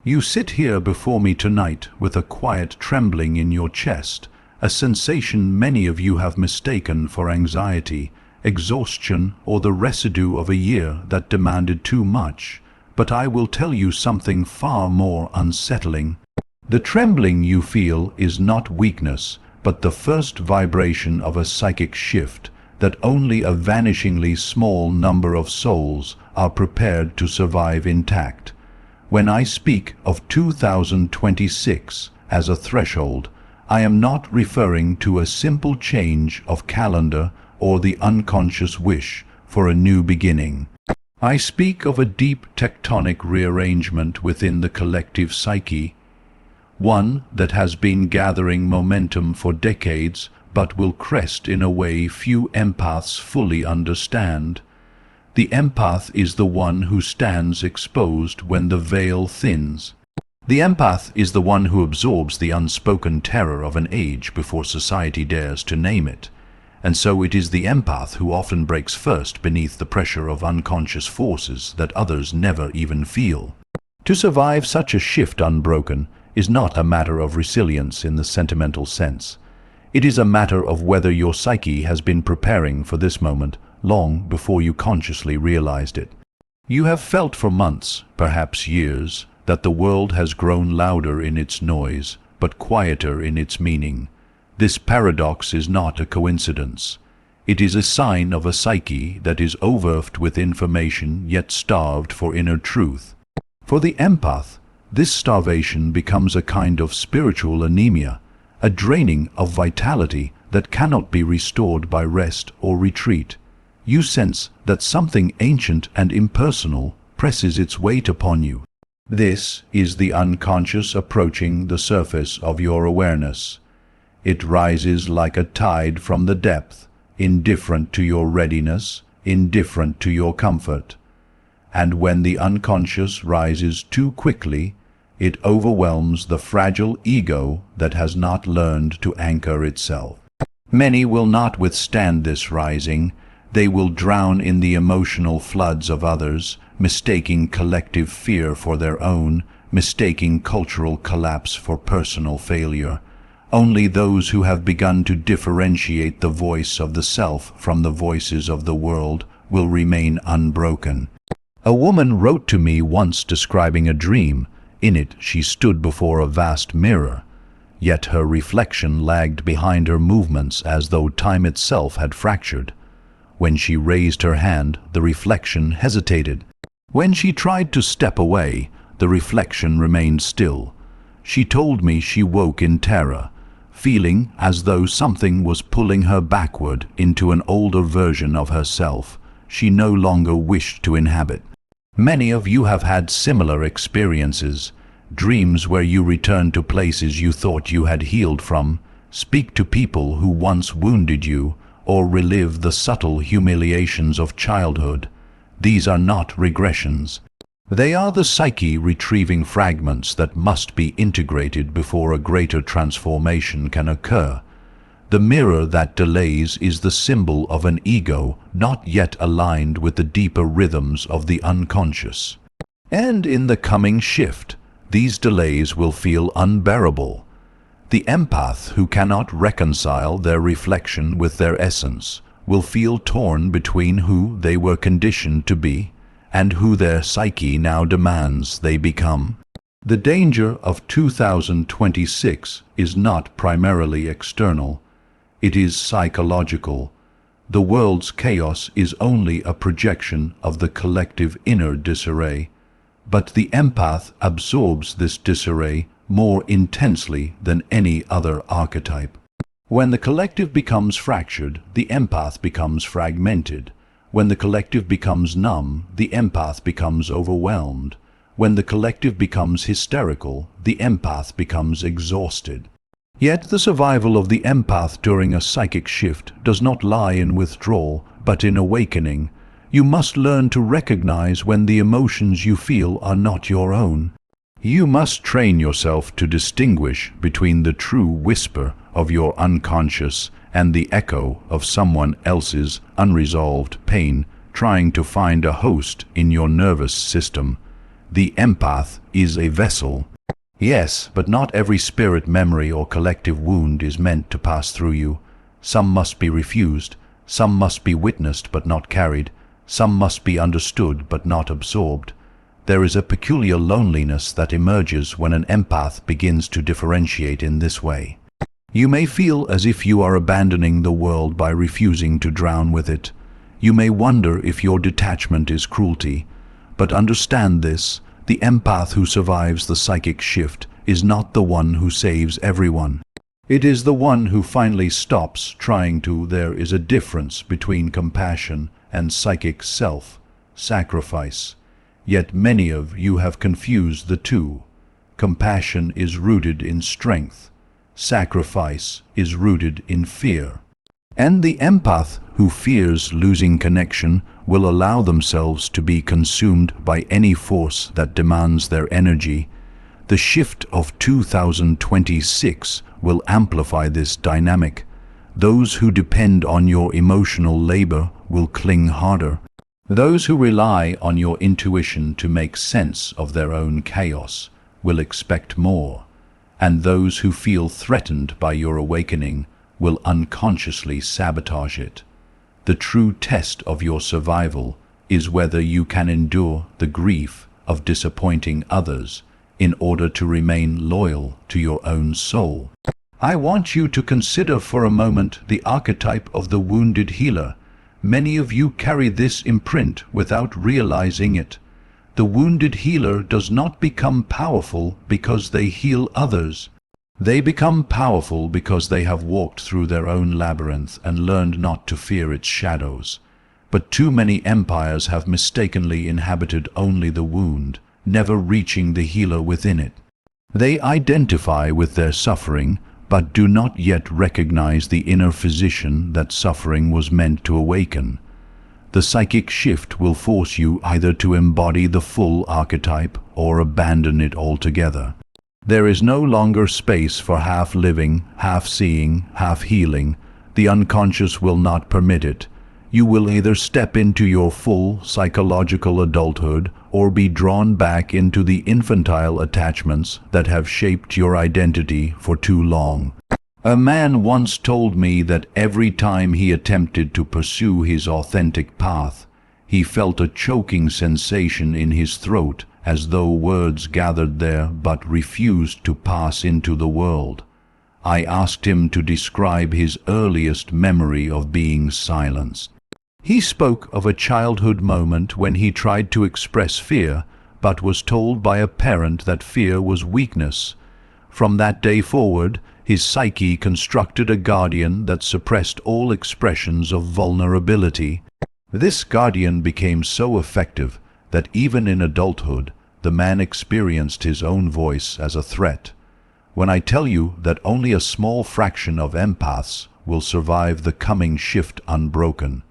You sit here before me tonight with a quiet trembling in your chest, a sensation many of you have mistaken for anxiety, exhaustion, or the residue of a year that demanded too much. But I will tell you something far more unsettling. The trembling you feel is not weakness, but the first vibration of a psychic shift that only a vanishingly small number of souls are prepared to survive intact. When I speak of 2026 as a threshold, I am not referring to a simple change of calendar or the unconscious wish for a new beginning. I speak of a deep tectonic rearrangement within the collective psyche, one that has been gathering momentum for decades but will crest in a way few empaths fully understand. The empath is the one who stands exposed when the veil thins. The empath is the one who absorbs the unspoken terror of an age before society dares to name it. And so it is the empath who often breaks first beneath the pressure of unconscious forces that others never even feel. To survive such a shift unbroken is not a matter of resilience in the sentimental sense. It is a matter of whether your psyche has been preparing for this moment long before you consciously realized it. You have felt for months, perhaps years, that the world has grown louder in its noise, but quieter in its meaning. This paradox is not a coincidence. It is a sign of a psyche that is overwhelmed with information yet starved for inner truth. For the empath, this starvation becomes a kind of spiritual anemia, a draining of vitality that cannot be restored by rest or retreat. You sense that something ancient and impersonal presses its weight upon you. This is the unconscious approaching the surface of your awareness. It rises like a tide from the depth, indifferent to your readiness, indifferent to your comfort. And when the unconscious rises too quickly, it overwhelms the fragile ego that has not learned to anchor itself. Many will not withstand this rising. They will drown in the emotional floods of others, mistaking collective fear for their own, mistaking cultural collapse for personal failure. Only those who have begun to differentiate the voice of the self from the voices of the world will remain unbroken. A woman wrote to me once describing a dream. In it she stood before a vast mirror, yet her reflection lagged behind her movements as though time itself had fractured. When she raised her hand, the reflection hesitated. When she tried to step away, the reflection remained still. She told me she woke in terror, feeling as though something was pulling her backward into an older version of herself she no longer wished to inhabit. Many of you have had similar experiences, dreams where you return to places you thought you had healed from, speak to people who once wounded you, or relive the subtle humiliations of childhood. These are not regressions. They are the psyche retrieving fragments that must be integrated before a greater transformation can occur. The mirror that delays is the symbol of an ego not yet aligned with the deeper rhythms of the unconscious. And in the coming shift, these delays will feel unbearable. The empath who cannot reconcile their reflection with their essence will feel torn between who they were conditioned to be and who their psyche now demands they become. The danger of 2026 is not primarily external. It is psychological. The world's chaos is only a projection of the collective inner disarray, but the empath absorbs this disarray more intensely than any other archetype. When the collective becomes fractured, the empath becomes fragmented. When the collective becomes numb, the empath becomes overwhelmed. When the collective becomes hysterical, the empath becomes exhausted. Yet the survival of the empath during a psychic shift does not lie in withdrawal, but in awakening. You must learn to recognize when the emotions you feel are not your own. You must train yourself to distinguish between the true whisper of your unconscious and the echo of someone else's unresolved pain trying to find a host in your nervous system. The empath is a vessel. Yes, but not every spirit memory or collective wound is meant to pass through you. Some must be refused, some must be witnessed but not carried, some must be understood but not absorbed. There is a peculiar loneliness that emerges when an empath begins to differentiate in this way. You may feel as if you are abandoning the world by refusing to drown with it. You may wonder if your detachment is cruelty. But understand this: the empath who survives the psychic shift is not the one who saves everyone. It is the one who finally stops trying to. There is a difference between compassion and psychic self-sacrifice. Yet many of you have confused the two. Compassion is rooted in strength. Sacrifice is rooted in fear. And the empath who fears losing connection will allow themselves to be consumed by any force that demands their energy. The shift of 2026 will amplify this dynamic. Those who depend on your emotional labor will cling harder. Those who rely on your intuition to make sense of their own chaos will expect more. And those who feel threatened by your awakening will unconsciously sabotage it. The true test of your survival is whether you can endure the grief of disappointing others in order to remain loyal to your own soul. I want you to consider for a moment the archetype of the wounded healer. Many of you carry this imprint without realizing it. The wounded healer does not become powerful because they heal others. They become powerful because they have walked through their own labyrinth and learned not to fear its shadows. But too many empires have mistakenly inhabited only the wound, never reaching the healer within it. They identify with their suffering, but do not yet recognize the inner physician that suffering was meant to awaken. The psychic shift will force you either to embody the full archetype or abandon it altogether. There is no longer space for half-living, half-seeing, half-healing. The unconscious will not permit it. You will either step into your full psychological adulthood or be drawn back into the infantile attachments that have shaped your identity for too long. A man once told me that every time he attempted to pursue his authentic path, he felt a choking sensation in his throat, as though words gathered there but refused to pass into the world. I asked him to describe his earliest memory of being silenced. He spoke of a childhood moment when he tried to express fear, but was told by a parent that fear was weakness. From that day forward, his psyche constructed a guardian that suppressed all expressions of vulnerability. This guardian became so effective that even in adulthood, the man experienced his own voice as a threat. When I tell you that only a small fraction of empaths will survive the coming shift unbroken,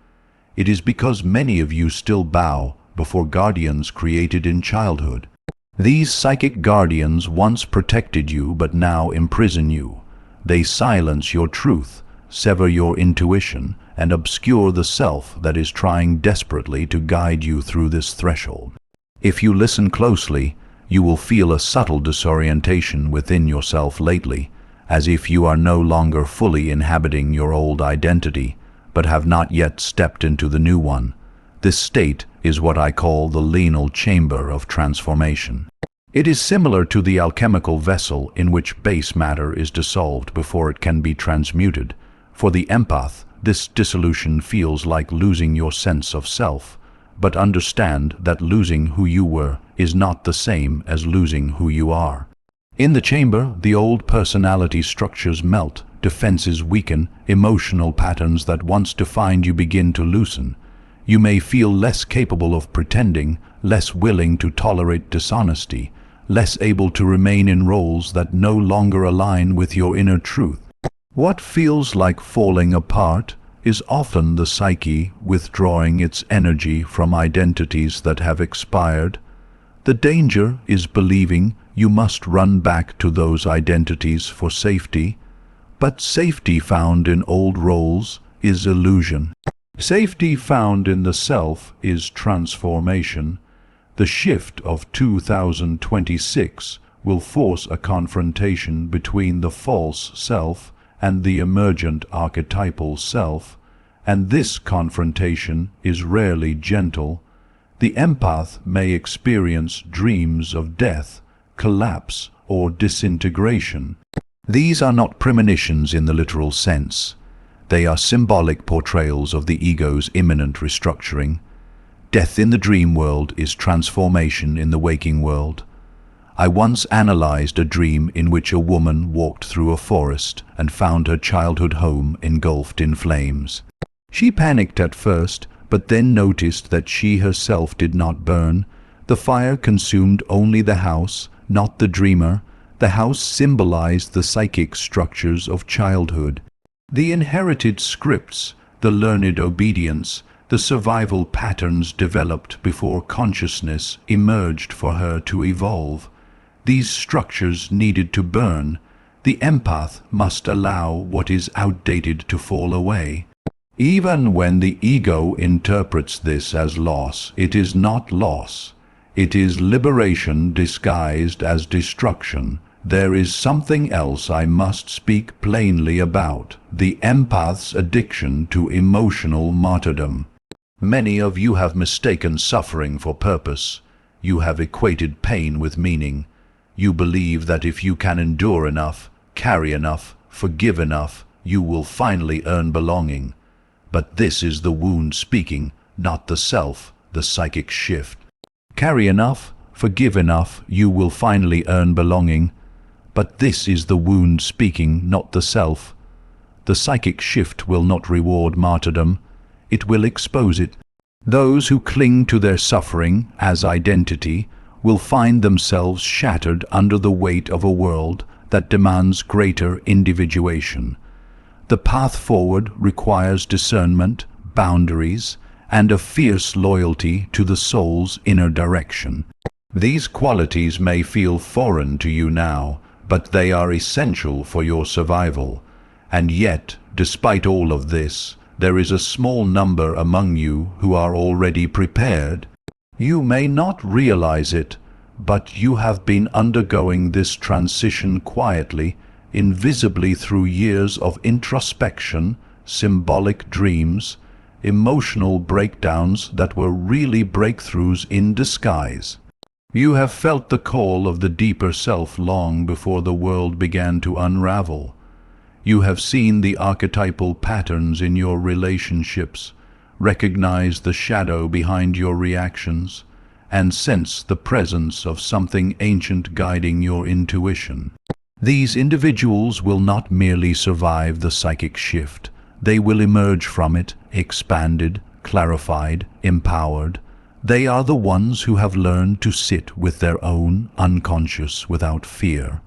it is because many of you still bow before guardians created in childhood. These psychic guardians once protected you but now imprison you. They silence your truth, sever your intuition, and obscure the self that is trying desperately to guide you through this threshold. If you listen closely, you will feel a subtle disorientation within yourself lately, as if you are no longer fully inhabiting your old identity, but have not yet stepped into the new one. This state is what I call the liminal chamber of transformation. It is similar to the alchemical vessel in which base matter is dissolved before it can be transmuted. For the empath, this dissolution feels like losing your sense of self, but understand that losing who you were is not the same as losing who you are. In the chamber, the old personality structures melt, defenses weaken, emotional patterns that once defined you begin to loosen. You may feel less capable of pretending, less willing to tolerate dishonesty, less able to remain in roles that no longer align with your inner truth. What feels like falling apart is often the psyche withdrawing its energy from identities that have expired. The danger is believing you must run back to those identities for safety, but safety found in old roles is illusion. Safety found in the self is transformation. The shift of 2026 will force a confrontation between the false self and the emergent archetypal self, and this confrontation is rarely gentle. The empath may experience dreams of death, collapse, or disintegration. These are not premonitions in the literal sense. They are symbolic portrayals of the ego's imminent restructuring. Death in the dream world is transformation in the waking world. I once analyzed a dream in which a woman walked through a forest and found her childhood home engulfed in flames. She panicked at first, but then noticed that she herself did not burn. The fire consumed only the house, not the dreamer. The house symbolized the psychic structures of childhood, the inherited scripts, the learned obedience, the survival patterns developed before consciousness emerged for her to evolve. These structures needed to burn. The empath must allow what is outdated to fall away. Even when the ego interprets this as loss, it is not loss. It is liberation disguised as destruction. There is something else I must speak plainly about: the empath's addiction to emotional martyrdom. Many of you have mistaken suffering for purpose. You have equated pain with meaning. You believe that if you can endure enough, carry enough, forgive enough, you will finally earn belonging. But this is the wound speaking, not the self, the psychic shift. Carry enough, forgive enough, you will finally earn belonging. But this is the wound speaking, not the self. The psychic shift will not reward martyrdom. It will expose it. Those who cling to their suffering as identity will find themselves shattered under the weight of a world that demands greater individuation. The path forward requires discernment, boundaries, and a fierce loyalty to the soul's inner direction. These qualities may feel foreign to you now, but they are essential for your survival. And yet, despite all of this, there is a small number among you who are already prepared. You may not realize it, but you have been undergoing this transition quietly, invisibly through years of introspection, symbolic dreams, emotional breakdowns that were really breakthroughs in disguise. You have felt the call of the deeper self long before the world began to unravel. You have seen the archetypal patterns in your relationships, recognized the shadow behind your reactions, and sensed the presence of something ancient guiding your intuition. These individuals will not merely survive the psychic shift. They will emerge from it, expanded, clarified, empowered. They are the ones who have learned to sit with their own unconscious without fear,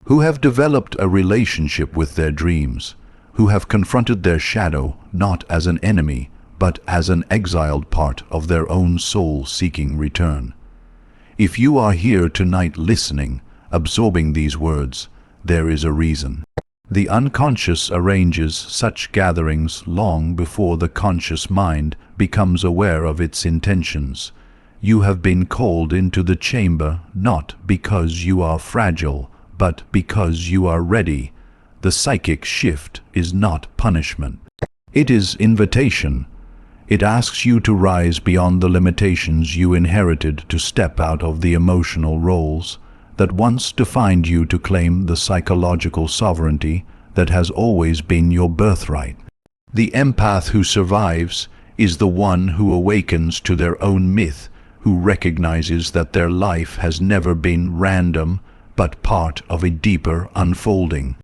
who have developed a relationship with their dreams, who have confronted their shadow not as an enemy, but as an exiled part of their own soul seeking return. If you are here tonight listening, absorbing these words, there is a reason. The unconscious arranges such gatherings long before the conscious mind becomes aware of its intentions. You have been called into the chamber not because you are fragile, but because you are ready. The psychic shift is not punishment. It is invitation. It asks you to rise beyond the limitations you inherited, to step out of the emotional roles that once defined you, to claim the psychological sovereignty that has always been your birthright. The empath who survives is the one who awakens to their own myth, who recognizes that their life has never been random, but part of a deeper unfolding.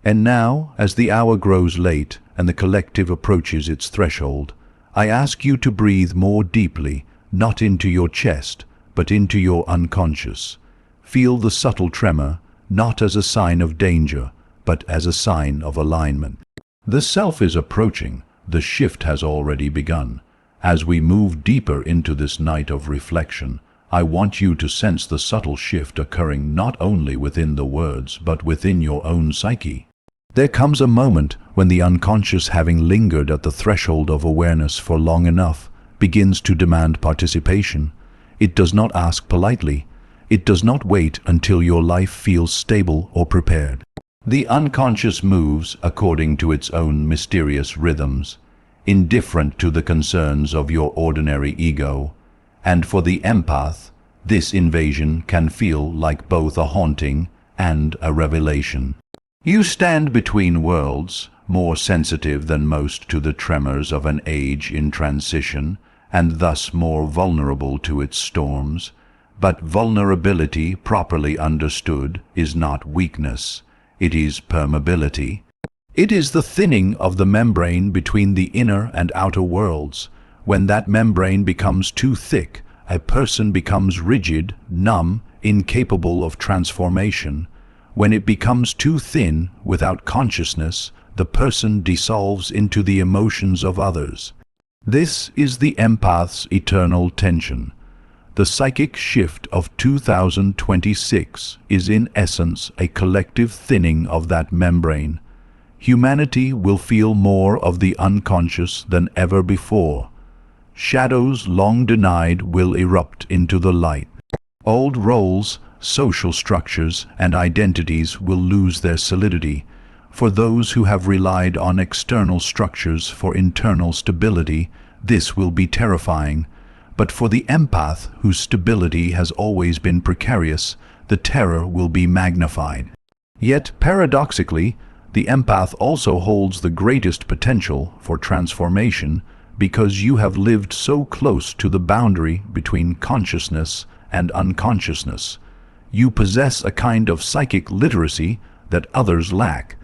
And now, as the hour grows late and the collective approaches its threshold, I ask you to breathe more deeply, not into your chest, but into your unconscious. Feel the subtle tremor, not as a sign of danger, but as a sign of alignment. The self is approaching. The shift has already begun. As we move deeper into this night of reflection, I want you to sense the subtle shift occurring not only within the words, but within your own psyche. There comes a moment when the unconscious, having lingered at the threshold of awareness for long enough, begins to demand participation. It does not ask politely. It does not wait until your life feels stable or prepared. The unconscious moves according to its own mysterious rhythms, indifferent to the concerns of your ordinary ego. And for the empath, this invasion can feel like both a haunting and a revelation. You stand between worlds, more sensitive than most to the tremors of an age in transition, and thus more vulnerable to its storms. But vulnerability, properly understood, is not weakness. It is permeability. It is the thinning of the membrane between the inner and outer worlds. When that membrane becomes too thick, a person becomes rigid, numb, incapable of transformation. When it becomes too thin, without consciousness, the person dissolves into the emotions of others. This is the empath's eternal tension. The psychic shift of 2026 is in essence a collective thinning of that membrane. Humanity will feel more of the unconscious than ever before. Shadows long denied will erupt into the light. Old roles, social structures, and identities will lose their solidity. For those who have relied on external structures for internal stability, this will be terrifying. But for the empath, whose stability has always been precarious, the terror will be magnified. Yet, paradoxically, the empath also holds the greatest potential for transformation because you have lived so close to the boundary between consciousness and unconsciousness. You possess a kind of psychic literacy that others lack.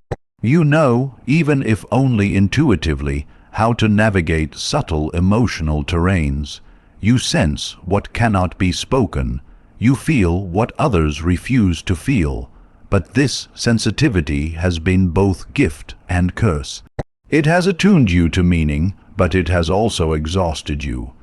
You know, even if only intuitively, how to navigate subtle emotional terrains. You sense what cannot be spoken. You feel what others refuse to feel. But this sensitivity has been both gift and curse. It has attuned you to meaning, but it has also exhausted you.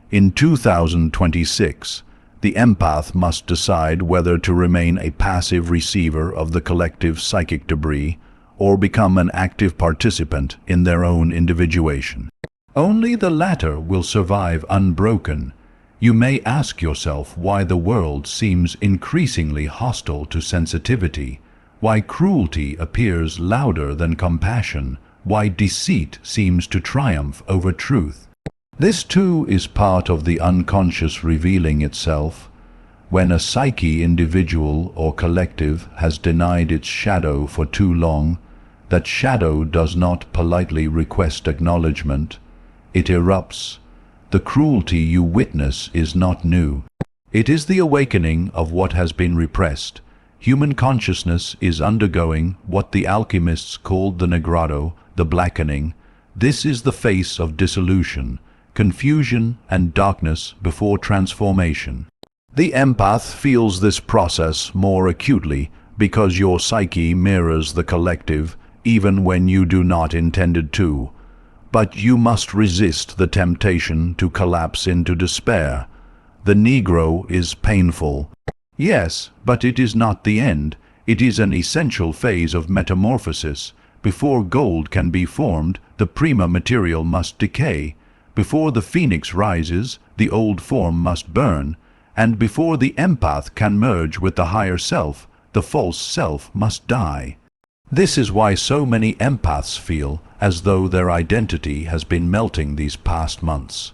In 2026, the empath must decide whether to remain a passive receiver of the collective psychic debris or become an active participant in their own individuation. Only the latter will survive unbroken. You may ask yourself why the world seems increasingly hostile to sensitivity, why cruelty appears louder than compassion, why deceit seems to triumph over truth. This too is part of the unconscious revealing itself. When a psyche, individual or collective, has denied its shadow for too long, that shadow does not politely request acknowledgement. It erupts. The cruelty you witness is not new. It is the awakening of what has been repressed. Human consciousness is undergoing what the alchemists called the negrado, the blackening. This is the face of dissolution, confusion and darkness before transformation. The empath feels this process more acutely because your psyche mirrors the collective even when you do not intend it to. But you must resist the temptation to collapse into despair. The Negro is painful. Yes, but it is not the end. It is an essential phase of metamorphosis. Before gold can be formed, the prima material must decay. Before the phoenix rises, the old form must burn. And before the empath can merge with the higher self, the false self must die. This is why so many empaths feel as though their identity has been melting these past months.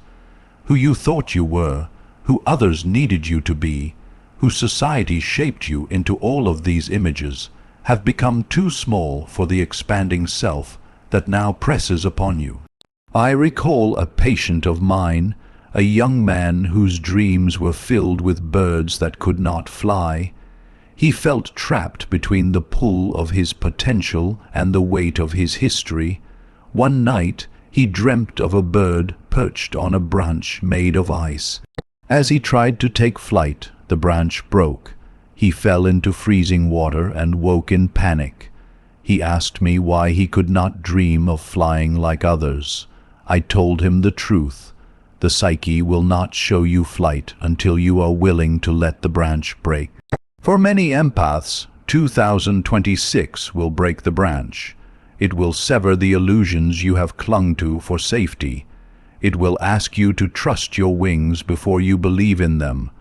Who you thought you were, who others needed you to be, who society shaped you into all of these images, have become too small for the expanding self that now presses upon you. I recall a patient of mine, a young man whose dreams were filled with birds that could not fly. He felt trapped between the pull of his potential and the weight of his history. One night, he dreamt of a bird perched on a branch made of ice. As he tried to take flight, the branch broke. He fell into freezing water and woke in panic. He asked me why he could not dream of flying like others. I told him the truth. The psyche will not show you flight until you are willing to let the branch break. For many empaths, 2026 will break the branch. It will sever the illusions you have clung to for safety. It will ask you to trust your wings before you believe in them.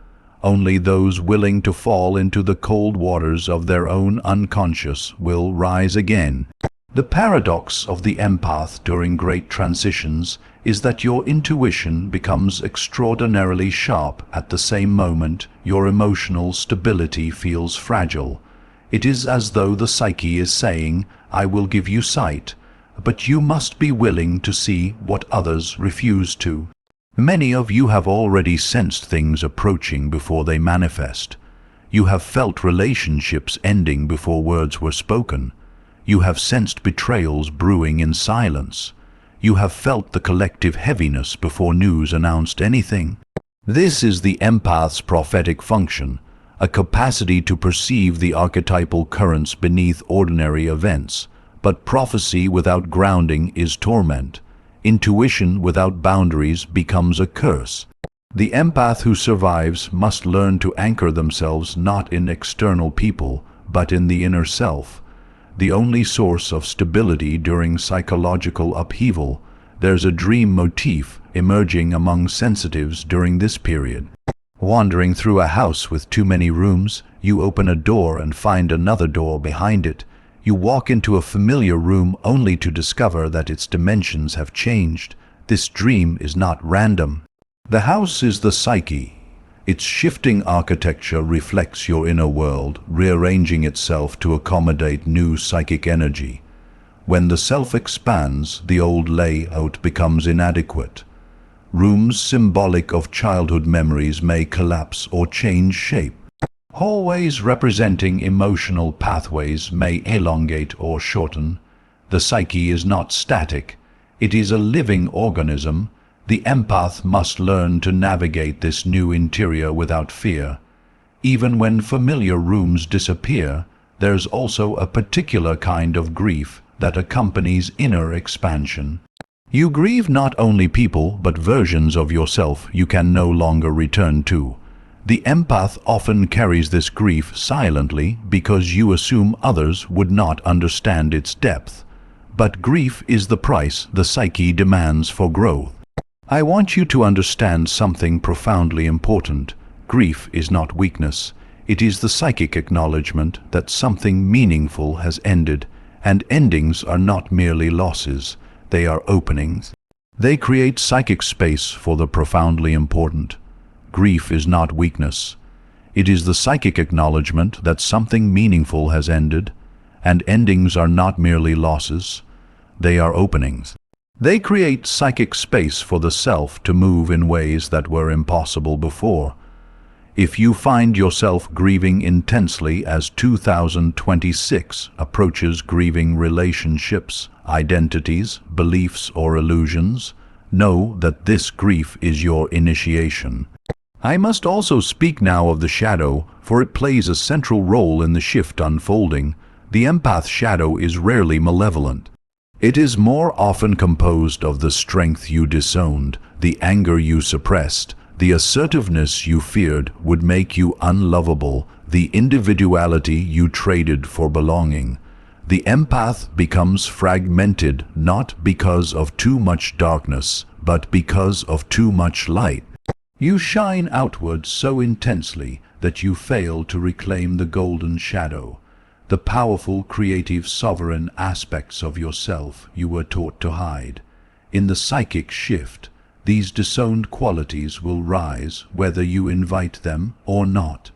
Only those willing to fall into the cold waters of their own unconscious will rise again. The paradox of the empath during great transitions is that your intuition becomes extraordinarily sharp at the same moment your emotional stability feels fragile. It is as though the psyche is saying, "I will give you sight, but you must be willing to see what others refuse to." Many of you have already sensed things approaching before they manifest. You have felt relationships ending before words were spoken. You have sensed betrayals brewing in silence. You have felt the collective heaviness before news announced anything. This is the empath's prophetic function, a capacity to perceive the archetypal currents beneath ordinary events. But prophecy without grounding is torment. Intuition without boundaries becomes a curse. The empath who survives must learn to anchor themselves not in external people, but in the inner self. The only source of stability during psychological upheaval. There's a dream motif emerging among sensitives during this period. Wandering through a house with too many rooms, you open a door and find another door behind it. You walk into a familiar room only to discover that its dimensions have changed. This dream is not random. The house is the psyche. Its shifting architecture reflects your inner world, rearranging itself to accommodate new psychic energy. When the self expands, the old layout becomes inadequate. Rooms symbolic of childhood memories may collapse or change shape. Hallways representing emotional pathways may elongate or shorten. The psyche is not static. It is a living organism. The empath must learn to navigate this new interior without fear. Even when familiar rooms disappear, there's also a particular kind of grief that accompanies inner expansion. You grieve not only people, but versions of yourself you can no longer return to. The empath often carries this grief silently because you assume others would not understand its depth. But grief is the price the psyche demands for growth. I want you to understand something profoundly important. Grief is not weakness. It is the psychic acknowledgement that something meaningful has ended, and endings are not merely losses. They are openings. They create psychic space for the profoundly important. Grief is not weakness. It is the psychic acknowledgement that something meaningful has ended, and endings are not merely losses. They are openings. They create psychic space for the self to move in ways that were impossible before. If you find yourself grieving intensely as 2026 approaches grieving relationships, identities, beliefs, or illusions, know that this grief is your initiation. I must also speak now of the shadow, for it plays a central role in the shift unfolding. The empath shadow is rarely malevolent. It is more often composed of the strength you disowned, the anger you suppressed, the assertiveness you feared would make you unlovable, the individuality you traded for belonging. The empath becomes fragmented not because of too much darkness, but because of too much light. You shine outward so intensely that you fail to reclaim the golden shadow, the powerful, creative, sovereign aspects of yourself you were taught to hide. In the psychic shift, these disowned qualities will rise whether you invite them or not.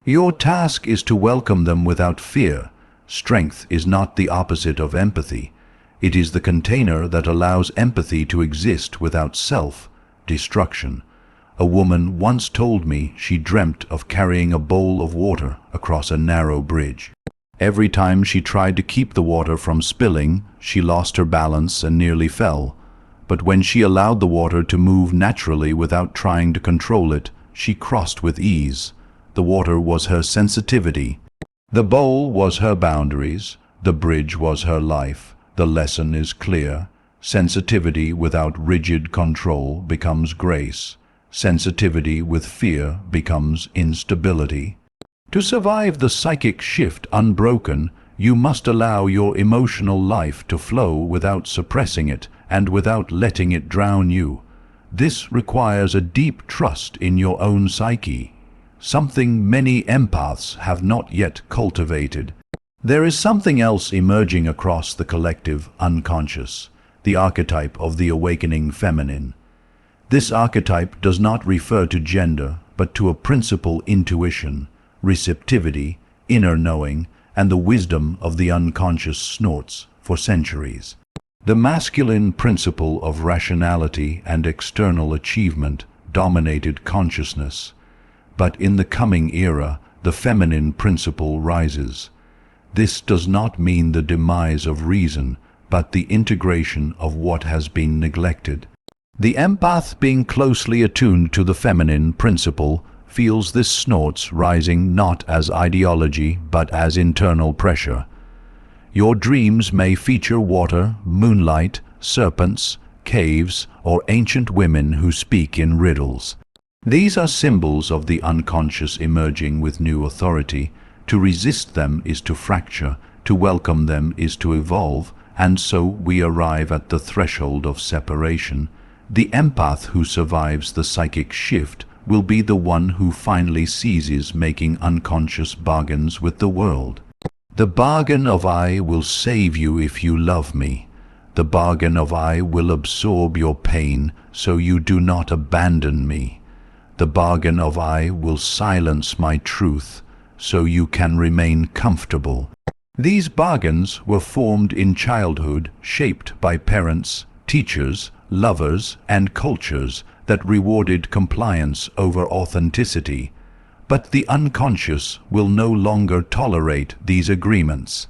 Your task is to welcome them without fear. Strength is not the opposite of empathy. It is the container that allows empathy to exist without self-destruction. A woman once told me she dreamt of carrying a bowl of water across a narrow bridge. Every time she tried to keep the water from spilling, she lost her balance and nearly fell. But when she allowed the water to move naturally without trying to control it, she crossed with ease. The water was her sensitivity. The bowl was her boundaries. The bridge was her life. The lesson is clear. Sensitivity without rigid control becomes grace. Sensitivity with fear becomes instability. To survive the psychic shift unbroken, you must allow your emotional life to flow without suppressing it and without letting it drown you. This requires a deep trust in your own psyche, something many empaths have not yet cultivated. There is something else emerging across the collective unconscious, the archetype of the awakening feminine. This archetype does not refer to gender, but to a principal intuition, receptivity, inner knowing, and the wisdom of the unconscious snorts for centuries. The masculine principle of rationality and external achievement dominated consciousness, but in the coming era, the feminine principle rises. This does not mean the demise of reason, but the integration of what has been neglected. The empath, being closely attuned to the feminine principle, feels this snorts rising not as ideology but as internal pressure. Your dreams may feature water, moonlight, serpents, caves, or ancient women who speak in riddles. These are symbols of the unconscious emerging with new authority. To resist them is to fracture, to welcome them is to evolve, and so we arrive at the threshold of separation. The empath who survives the psychic shift will be the one who finally ceases making unconscious bargains with the world. The bargain of I will save you if you love me. The bargain of I will absorb your pain so you do not abandon me. The bargain of I will silence my truth so you can remain comfortable. These bargains were formed in childhood, shaped by parents, teachers, lovers, and cultures that rewarded compliance over authenticity. But the unconscious will no longer tolerate these agreements.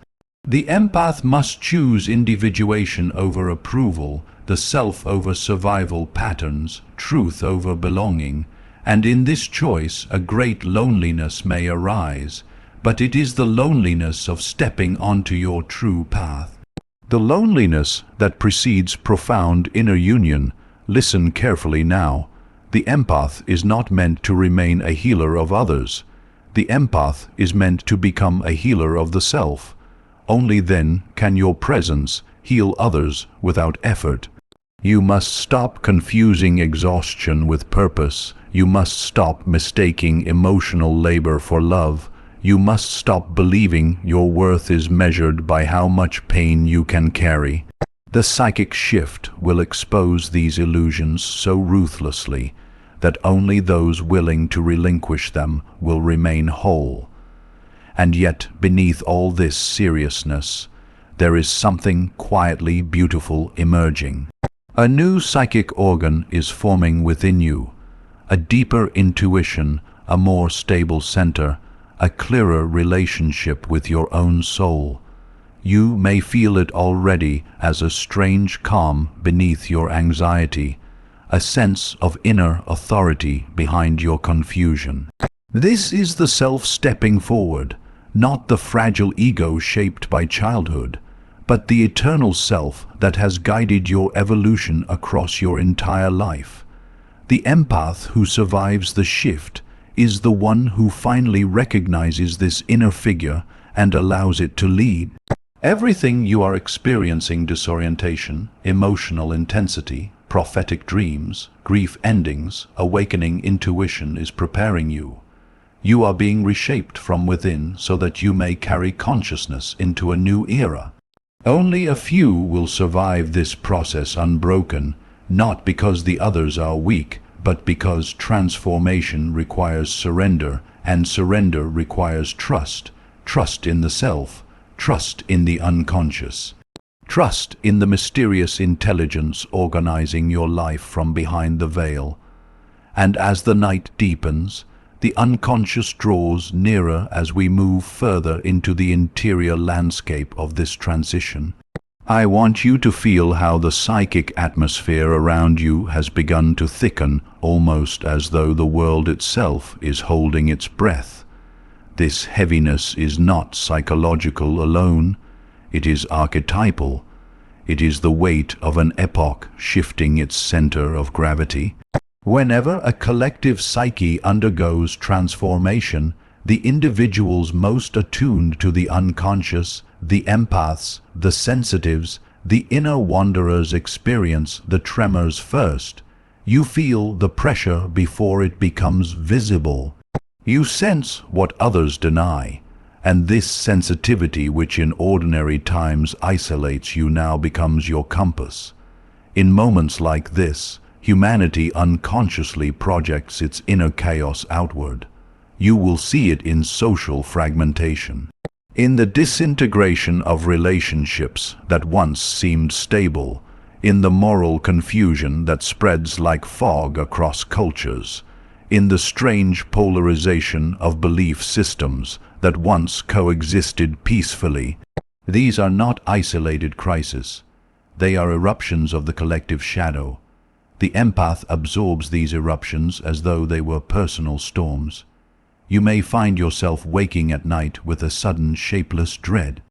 The empath must choose individuation over approval, the self over survival patterns, truth over belonging, and in this choice a great loneliness may arise, but it is the loneliness of stepping onto your true path. The loneliness that precedes profound inner union. Listen carefully now. The empath is not meant to remain a healer of others. The empath is meant to become a healer of the self. Only then can your presence heal others without effort. You must stop confusing exhaustion with purpose. You must stop mistaking emotional labor for love. You must stop believing your worth is measured by how much pain you can carry. The psychic shift will expose these illusions so ruthlessly that only those willing to relinquish them will remain whole. And yet, beneath all this seriousness, there is something quietly beautiful emerging. A new psychic organ is forming within you, a deeper intuition, a more stable center, a clearer relationship with your own soul. You may feel it already as a strange calm beneath your anxiety, a sense of inner authority behind your confusion. This is the self stepping forward, not the fragile ego shaped by childhood, but the eternal self that has guided your evolution across your entire life. The empath who survives the shift is the one who finally recognizes this inner figure and allows it to lead. Everything you are experiencing, disorientation, emotional intensity, prophetic dreams, grief endings, awakening intuition, is preparing you. You are being reshaped from within so that you may carry consciousness into a new era. Only a few will survive this process unbroken, not because the others are weak, but because transformation requires surrender, and surrender requires trust. Trust in the self, trust in the unconscious, trust in the mysterious intelligence organizing your life from behind the veil. And as the night deepens, the unconscious draws nearer as we move further into the interior landscape of this transition. I want you to feel how the psychic atmosphere around you has begun to thicken, almost as though the world itself is holding its breath. This heaviness is not psychological alone, it is archetypal. It is the weight of an epoch shifting its center of gravity. Whenever a collective psyche undergoes transformation, the individuals most attuned to the unconscious, the empaths, the sensitives, the inner wanderers experience the tremors first. You feel the pressure before it becomes visible. You sense what others deny, and this sensitivity, which in ordinary times isolates you, now becomes your compass. In moments like this, humanity unconsciously projects its inner chaos outward. You will see it in social fragmentation, in the disintegration of relationships that once seemed stable, in the moral confusion that spreads like fog across cultures, in the strange polarization of belief systems that once coexisted peacefully. These are not isolated crises. They are eruptions of the collective shadow. The empath absorbs these eruptions as though they were personal storms. You may find yourself waking at night with a sudden shapeless dread.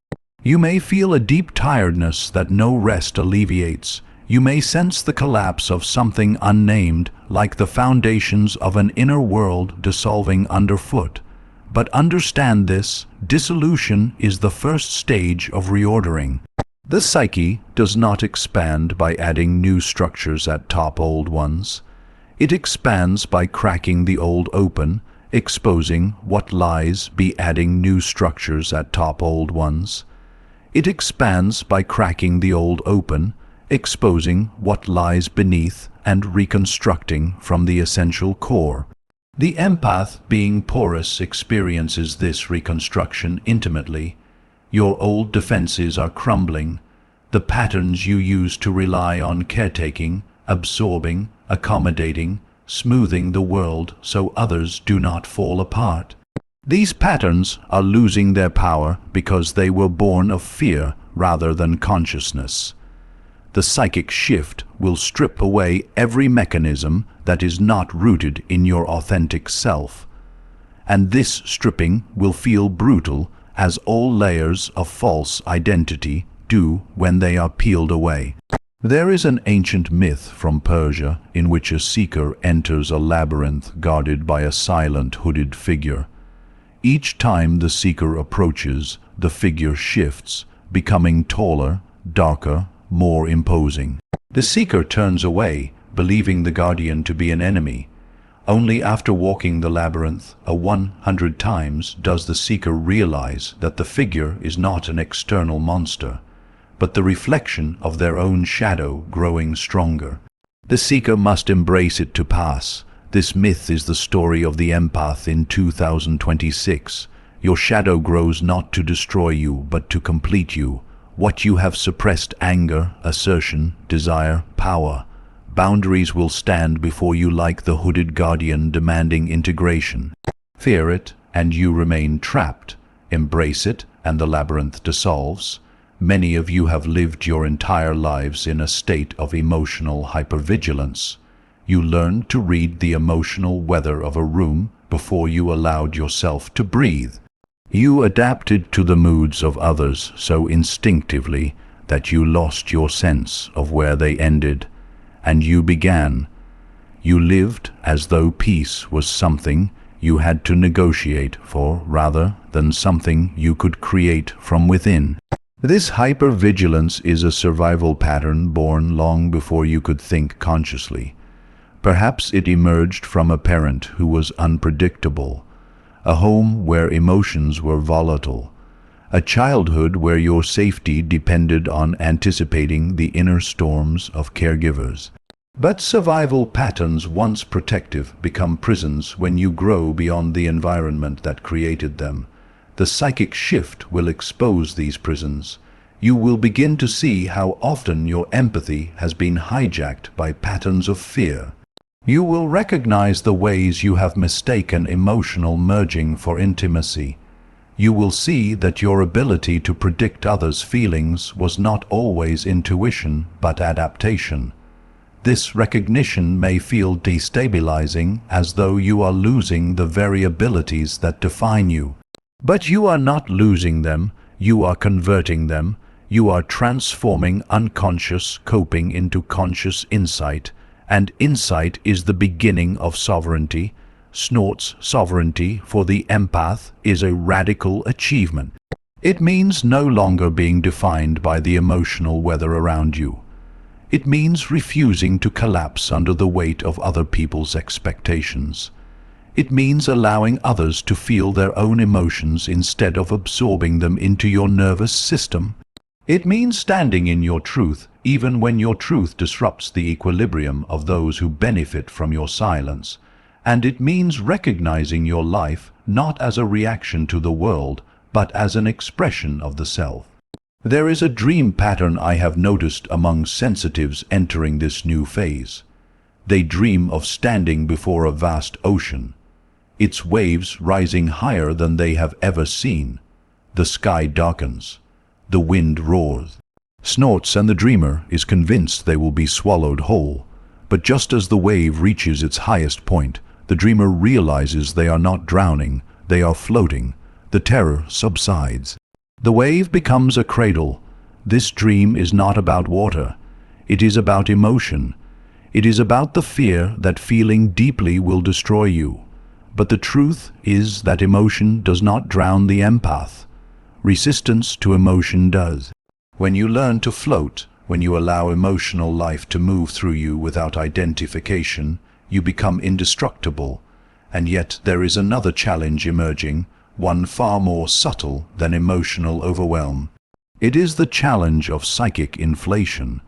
You may feel a deep tiredness that no rest alleviates. You may sense the collapse of something unnamed, like the foundations of an inner world dissolving underfoot. But understand this: dissolution is the first stage of reordering. The psyche does not expand by adding new structures atop old ones. It expands by cracking the old open, exposing what lies beneath, adding new structures atop old ones. It expands by cracking the old open, exposing what lies beneath, and reconstructing from the essential core. The empath, being porous, experiences this reconstruction intimately. Your old defenses are crumbling. The patterns you used to rely on caretaking, absorbing, accommodating, smoothing the world so others do not fall apart. These patterns are losing their power because they were born of fear rather than consciousness. The psychic shift will strip away every mechanism that is not rooted in your authentic self. And this stripping will feel brutal, as all layers of false identity do when they are peeled away. There is an ancient myth from Persia in which a seeker enters a labyrinth guarded by a silent hooded figure. Each time the seeker approaches, the figure shifts, becoming taller, darker, more imposing. The seeker turns away, believing the guardian to be an enemy. Only after walking the labyrinth 100 times does the seeker realize that the figure is not an external monster, but the reflection of their own shadow growing stronger. The seeker must embrace it to pass. This myth is the story of the empath in 2026. Your shadow grows not to destroy you, but to complete you. What you have suppressed: anger, assertion, desire, power. Boundaries will stand before you like the hooded guardian demanding integration. Fear it, and you remain trapped. Embrace it, and the labyrinth dissolves. Many of you have lived your entire lives in a state of emotional hypervigilance. You learned to read the emotional weather of a room before you allowed yourself to breathe. You adapted to the moods of others so instinctively that you lost your sense of where they ended, and you began. You lived as though peace was something you had to negotiate for rather than something you could create from within. This hypervigilance is a survival pattern born long before you could think consciously. Perhaps it emerged from a parent who was unpredictable, a home where emotions were volatile, a childhood where your safety depended on anticipating the inner storms of caregivers. But survival patterns, once protective, become prisons when you grow beyond the environment that created them. The psychic shift will expose these prisons. You will begin to see how often your empathy has been hijacked by patterns of fear. You will recognize the ways you have mistaken emotional merging for intimacy. You will see that your ability to predict others' feelings was not always intuition, but adaptation. This recognition may feel destabilizing, as though you are losing the very abilities that define you. But you are not losing them, you are converting them. You are transforming unconscious coping into conscious insight. And insight is the beginning of sovereignty. Snort's sovereignty for the empath is a radical achievement. It means no longer being defined by the emotional weather around you. It means refusing to collapse under the weight of other people's expectations. It means allowing others to feel their own emotions instead of absorbing them into your nervous system. It means standing in your truth, even when your truth disrupts the equilibrium of those who benefit from your silence. And it means recognizing your life not as a reaction to the world, but as an expression of the self. There is a dream pattern I have noticed among sensitives entering this new phase. They dream of standing before a vast ocean, its waves rising higher than they have ever seen. The sky darkens. The wind roars, snorts, and the dreamer is convinced they will be swallowed whole. But just as the wave reaches its highest point, the dreamer realizes they are not drowning, they are floating. The terror subsides. The wave becomes a cradle. This dream is not about water. It is about emotion. It is about the fear that feeling deeply will destroy you. But the truth is that emotion does not drown the empath. Resistance to emotion does. When you learn to float, when you allow emotional life to move through you without identification, you become indestructible. And yet there is another challenge emerging, one far more subtle than emotional overwhelm. It is the challenge of psychic inflation.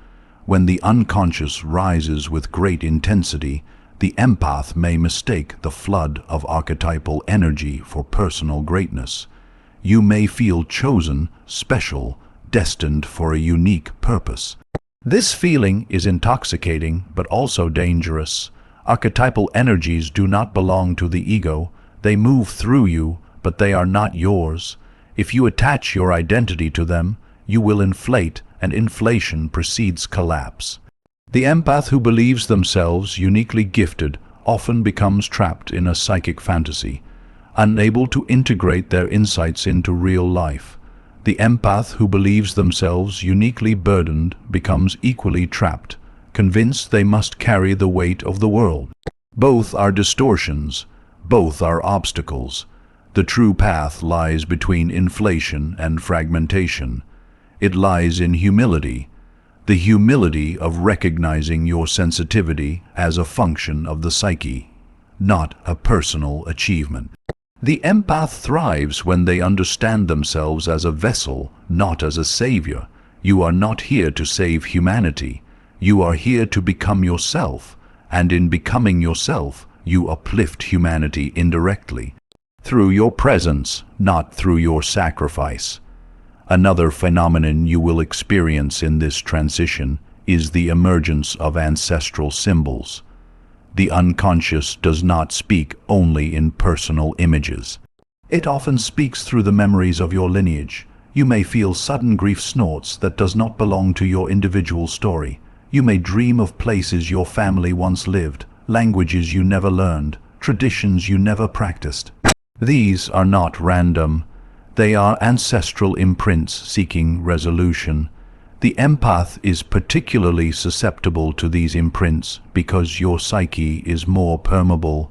When the unconscious rises with great intensity, the empath may mistake the flood of archetypal energy for personal greatness. You may feel chosen, special, destined for a unique purpose. This feeling is intoxicating, but also dangerous. Archetypal energies do not belong to the ego. They move through you, but they are not yours. If you attach your identity to them, you will inflate, and inflation precedes collapse. The empath who believes themselves uniquely gifted often becomes trapped in a psychic fantasy, unable to integrate their insights into real life. The empath who believes themselves uniquely burdened becomes equally trapped, convinced they must carry the weight of the world. Both are distortions, both are obstacles. The true path lies between inflation and fragmentation. It lies in humility, the humility of recognizing your sensitivity as a function of the psyche, not a personal achievement. The empath thrives when they understand themselves as a vessel, not as a savior. You are not here to save humanity. You are here to become yourself, and in becoming yourself, you uplift humanity indirectly, through your presence, not through your sacrifice. Another phenomenon you will experience in this transition is the emergence of ancestral symbols. The unconscious does not speak only in personal images. It often speaks through the memories of your lineage. You may feel sudden grief snorts that does not belong to your individual story. You may dream of places your family once lived, languages you never learned, traditions you never practiced. These are not random. They are ancestral imprints seeking resolution. The empath is particularly susceptible to these imprints because your psyche is more permeable.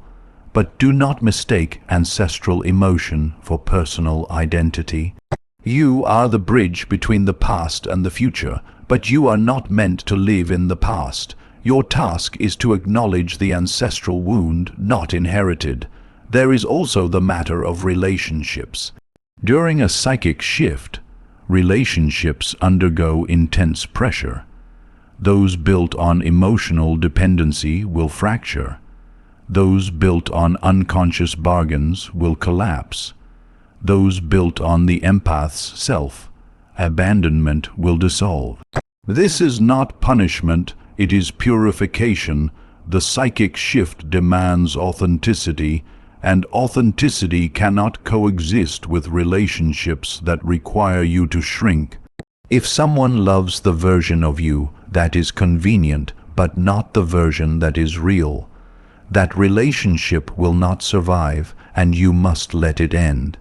But do not mistake ancestral emotion for personal identity. You are the bridge between the past and the future, but you are not meant to live in the past. Your task is to acknowledge the ancestral wound not inherited. There is also the matter of relationships. During a psychic shift, relationships undergo intense pressure. Those built on emotional dependency will fracture. Those built on unconscious bargains will collapse. Those built on the empath's self-abandonment will dissolve. This is not punishment, it is purification. The psychic shift demands authenticity, and authenticity cannot coexist with relationships that require you to shrink. If someone loves the version of you that is convenient, but not the version that is real, that relationship will not survive, and you must let it end.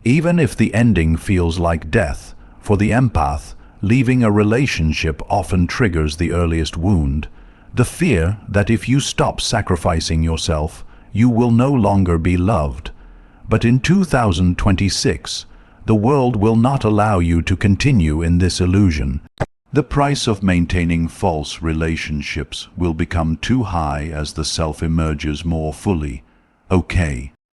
Even if the ending feels like death, for the empath, leaving a relationship often triggers the earliest wound, the fear that if you stop sacrificing yourself, you will no longer be loved. But in 2026, the world will not allow you to continue in this illusion. The price of maintaining false relationships will become too high as the self emerges more fully. Okay,